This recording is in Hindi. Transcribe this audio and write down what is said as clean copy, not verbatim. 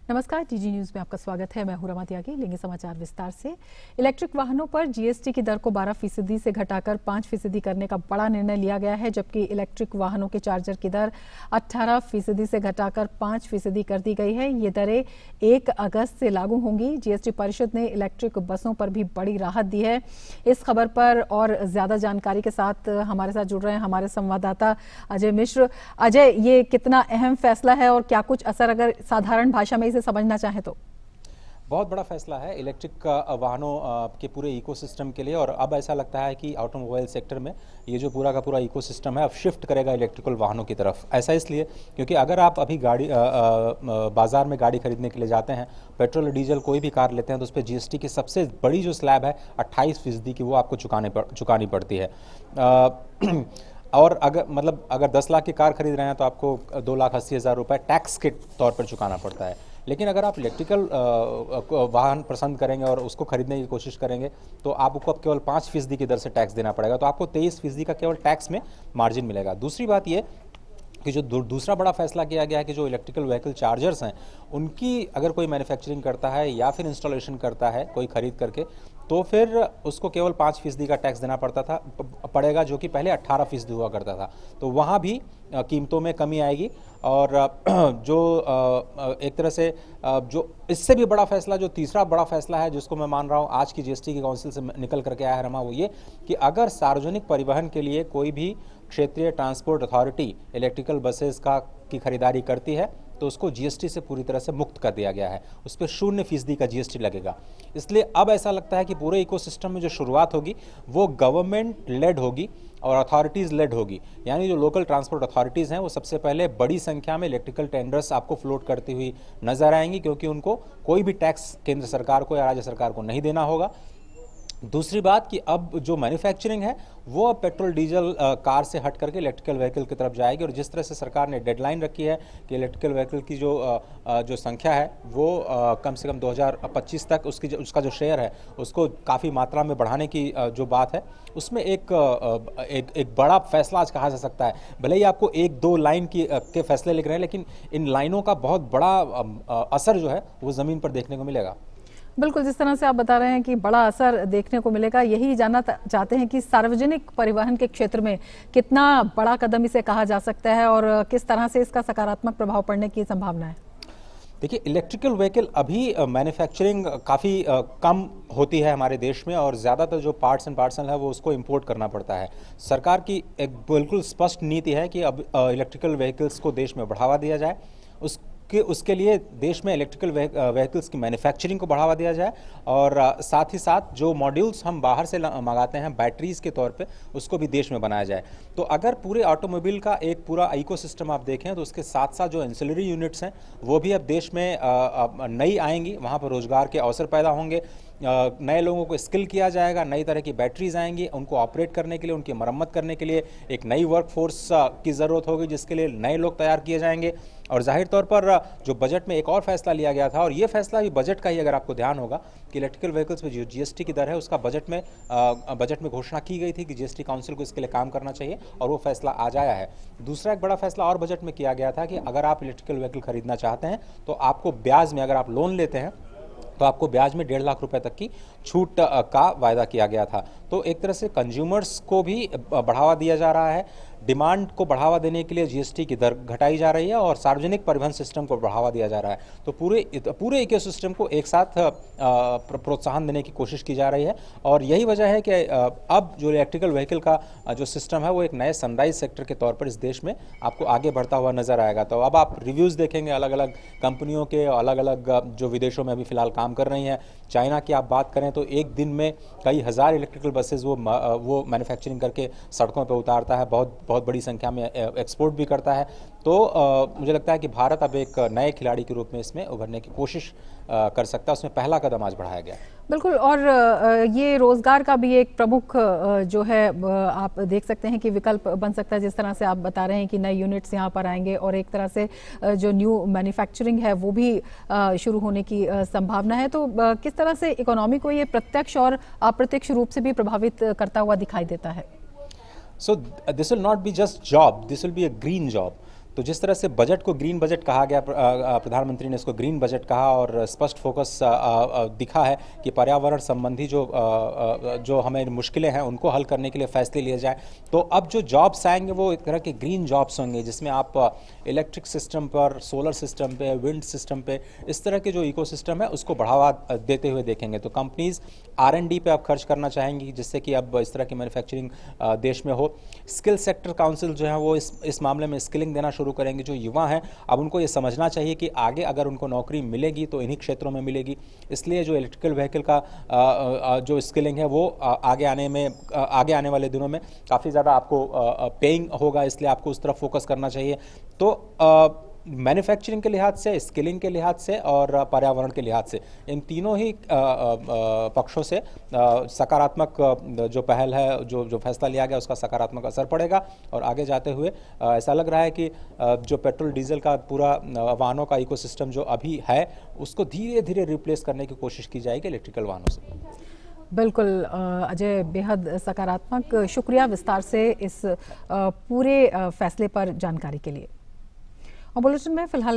नमस्कार, टीजी न्यूज में आपका स्वागत है। मैं हूं रमा त्यागी। लेंगे समाचार विस्तार से। इलेक्ट्रिक वाहनों पर जीएसटी की दर को 12% से घटाकर 5% करने का बड़ा निर्णय लिया गया है, जबकि इलेक्ट्रिक वाहनों के चार्जर की दर 18% से घटाकर 5% कर दी गई है। ये दरें 1 अगस्त से लागू होंगी। जीएसटी परिषद ने इलेक्ट्रिक बसों पर भी बड़ी राहत दी है। इस खबर पर और ज्यादा जानकारी के साथ हमारे साथ जुड़ रहे हैं हमारे संवाददाता अजय मिश्र। अजय, ये कितना अहम फैसला है और क्या कुछ असर, अगर साधारण भाषा में इसे समझना चाहे तो? बहुत बड़ा फैसला है इलेक्ट्रिक वाहनों के पूरे इकोसिस्टम के लिए। और अब ऐसा लगता है कि ऑटोमोबाइल सेक्टर में ये जो पूरा का पूरा इकोसिस्टम है अब शिफ्ट करेगा इलेक्ट्रिकल वाहनों की तरफ। ऐसा इसलिए क्योंकि अगर आप अभी बाजार में गाड़ी खरीदने के लिए जाते हैं, पेट्रोल और डीजल कोई भी कार लेते हैं, तो उस पर जीएसटी की सबसे बड़ी जो स्लैब है 28% की, वो आपको चुकानी पड़ती है। और अगर 10 लाख की कार खरीद रहे हैं तो आपको 2,80,000 रुपये टैक्स के तौर पर चुकाना पड़ता है। लेकिन अगर आप इलेक्ट्रिकल वाहन पसंद करेंगे और उसको खरीदने की कोशिश करेंगे तो आपको अब केवल 5% की दर से टैक्स देना पड़ेगा, तो आपको 23% का केवल टैक्स में मार्जिन मिलेगा। दूसरी बात ये कि जो दूसरा बड़ा फैसला किया गया है कि जो इलेक्ट्रिकल व्हीकल चार्जर्स हैं उनकी अगर कोई मैन्युफैक्चरिंग करता है या फिर इंस्टॉलेशन करता है कोई खरीद करके, तो फिर उसको केवल 5% का टैक्स देना पड़ेगा, जो कि पहले 18% हुआ करता था। तो वहाँ भी कीमतों में कमी आएगी। और जो एक तरह से जो इससे भी बड़ा फैसला, जो तीसरा बड़ा फैसला है जिसको मैं मान रहा हूँ आज की जीएसटी की काउंसिल से निकल करके आया है रमा, वो ये कि अगर सार्वजनिक परिवहन के लिए कोई भी क्षेत्रीय ट्रांसपोर्ट अथॉरिटी इलेक्ट्रिकल बसेस की खरीदारी करती है तो उसको जीएसटी से पूरी तरह से मुक्त कर दिया गया है। उस पर 0% का जीएसटी लगेगा। इसलिए अब ऐसा लगता है कि पूरे इकोसिस्टम में जो शुरुआत होगी वो गवर्नमेंट लेड होगी और अथॉरिटीज़ लेड होगी। यानी जो लोकल ट्रांसपोर्ट अथॉरिटीज़ हैं वो सबसे पहले बड़ी संख्या में इलेक्ट्रिकल टेंडर्स आपको फ्लोट करती हुई नजर आएंगी, क्योंकि उनको कोई भी टैक्स केंद्र सरकार को या राज्य सरकार को नहीं देना होगा। दूसरी बात कि अब जो मैन्युफैक्चरिंग है वो अब पेट्रोल डीजल कार से हट करके इलेक्ट्रिकल व्हीकल की तरफ जाएगी। और जिस तरह से सरकार ने डेडलाइन रखी है कि इलेक्ट्रिकल व्हीकल की जो संख्या है वो कम से कम 2025 तक उसका जो शेयर है उसको काफ़ी मात्रा में बढ़ाने की जो बात है, उसमें एक बड़ा फैसला आज कहा जा सकता है। भले ही आपको 1-2 लाइन के फैसले लिख रहे हैं, लेकिन इन लाइनों का बहुत बड़ा असर जो है वो ज़मीन पर देखने को मिलेगा। बिल्कुल, जिस तरह से आप बता रहे हैं कि बड़ा असर देखने को मिलेगा, यही जानना चाहते हैं कि सार्वजनिक परिवहन के क्षेत्र में कितना बड़ा कदम इसे कहा जा सकता है और किस तरह से इसका सकारात्मक प्रभाव पड़ने की संभावना है? देखिए, इलेक्ट्रिकल व्हीकल अभी मैन्युफैक्चरिंग काफ़ी कम होती है हमारे देश में, और ज़्यादातर जो पार्ट्स एंड पार्सल है वो उसको इंपोर्ट करना पड़ता है। सरकार की एक बिल्कुल स्पष्ट नीति है कि अब इलेक्ट्रिकल व्हीकल्स को देश में बढ़ावा दिया जाए। उसके लिए देश में इलेक्ट्रिकल व्हीकल्स की मैन्युफैक्चरिंग को बढ़ावा दिया जाए, और साथ ही साथ जो मॉड्यूल्स हम बाहर से मंगाते हैं बैटरीज के तौर पे, उसको भी देश में बनाया जाए। तो अगर पूरे ऑटोमोबाइल का एक पूरा इकोसिस्टम आप देखें तो उसके साथ साथ जो एंसिलरी यूनिट्स हैं वो भी अब देश में नई आएंगी, वहाँ पर रोजगार के अवसर पैदा होंगे, नए लोगों को स्किल किया जाएगा, नई तरह की बैटरीज आएंगी, उनको ऑपरेट करने के लिए, उनकी मरम्मत करने के लिए एक नई वर्कफोर्स की ज़रूरत होगी, जिसके लिए नए लोग तैयार किए जाएंगे। और जाहिर तौर पर जो बजट में एक और फैसला लिया गया था, और ये फैसला भी बजट का ही, अगर आपको ध्यान होगा कि इलेक्ट्रिकल व्हीकल्स में जो जीएसटी की दर है उसका बजट में घोषणा की गई थी कि जीएसटी काउंसिल को इसके लिए काम करना चाहिए, और वो फैसला आज आया है। दूसरा एक बड़ा फैसला और बजट में किया गया था कि अगर आप इलेक्ट्रिकल व्हीकल खरीदना चाहते हैं तो आपको ब्याज में, अगर आप लोन लेते हैं तो आपको ब्याज में 1.5 लाख रुपए तक की छूट का वायदा किया गया था। तो एक तरह से कंज्यूमर्स को भी बढ़ावा दिया जा रहा है, डिमांड को बढ़ावा देने के लिए जीएसटी की दर घटाई जा रही है, और सार्वजनिक परिवहन सिस्टम को बढ़ावा दिया जा रहा है। तो पूरे इकोसिस्टम को एक साथ प्रोत्साहन देने की कोशिश की जा रही है। और यही वजह है कि अब जो इलेक्ट्रिकल व्हीकल का जो सिस्टम है वो एक नए सनराइज सेक्टर के तौर पर इस देश में आपको आगे बढ़ता हुआ नजर आएगा। तो अब आप रिव्यूज़ देखेंगे अलग अलग कंपनियों के, अलग अलग जो विदेशों में अभी फिलहाल काम कर रही हैं। चाइना की आप बात करें तो एक दिन में कई हज़ार इलेक्ट्रिकल बसेस वो मैन्युफैक्चरिंग करके सड़कों पर उतारता है, बहुत बड़ी संख्या में एक्सपोर्ट भी करता है। तो मुझे लगता है कि भारत अब एक नए खिलाड़ी के रूप में इसमें उभरने की कोशिश कर सकता है। उसमें पहला कदम आज बढ़ाया गया। बिल्कुल, और ये रोजगार का भी एक प्रमुख जो है आप देख सकते हैं कि विकल्प बन सकता है। जिस तरह से आप बता रहे हैं कि नए यूनिट्स यहाँ पर आएंगे और एक तरह से जो न्यू मैन्युफैक्चरिंग है वो भी शुरू होने की संभावना है। तो किस तरह से इकोनॉमी को ये प्रत्यक्ष और अप्रत्यक्ष रूप से भी प्रभावित करता हुआ दिखाई देता है? So this will not be just job, this will be a green job. तो जिस तरह से बजट को ग्रीन बजट कहा गया, प्रधानमंत्री ने इसको ग्रीन बजट कहा और स्पष्ट फोकस दिखा है कि पर्यावरण संबंधी जो हमें मुश्किलें हैं उनको हल करने के लिए फैसले लिए जाए। तो अब जो जॉब्स आएंगे वो एक तरह के ग्रीन जॉब्स होंगे, जिसमें आप इलेक्ट्रिक सिस्टम पर, सोलर सिस्टम पे, विंड सिस्टम पे, इस तरह के जो इकोसिस्टम है उसको बढ़ावा देते हुए देखेंगे। तो कंपनीज R&D पे अब खर्च करना चाहेंगी, जिससे कि अब इस तरह की मैन्युफैक्चरिंग देश में हो। स्किल सेक्टर काउंसिल जो है वो इस मामले में स्किलिंग देना शुरू करेंगे। जो युवा हैं अब उनको ये समझना चाहिए कि आगे अगर उनको नौकरी मिलेगी तो इन्हीं क्षेत्रों में मिलेगी। इसलिए जो इलेक्ट्रिकल व्हीकल का जो स्किलिंग है वो आगे आने वाले दिनों में काफ़ी ज़्यादा आपको पेइंग होगा, इसलिए आपको उस तरफ फोकस करना चाहिए। तो मैन्युफैक्चरिंग के लिहाज से, स्किलिंग के लिहाज से और पर्यावरण के लिहाज से, इन तीनों ही पक्षों से सकारात्मक जो पहल है, जो फैसला लिया गया उसका सकारात्मक असर पड़ेगा। और आगे जाते हुए ऐसा लग रहा है कि जो पेट्रोल डीजल का पूरा वाहनों का इकोसिस्टम जो अभी है उसको धीरे धीरे रिप्लेस करने की कोशिश की जाएगी इलेक्ट्रिकल वाहनों से। बिल्कुल अजय, बेहद सकारात्मक, शुक्रिया विस्तार से इस पूरे फैसले पर जानकारी के लिए। और बुलेटिन में फिलहाल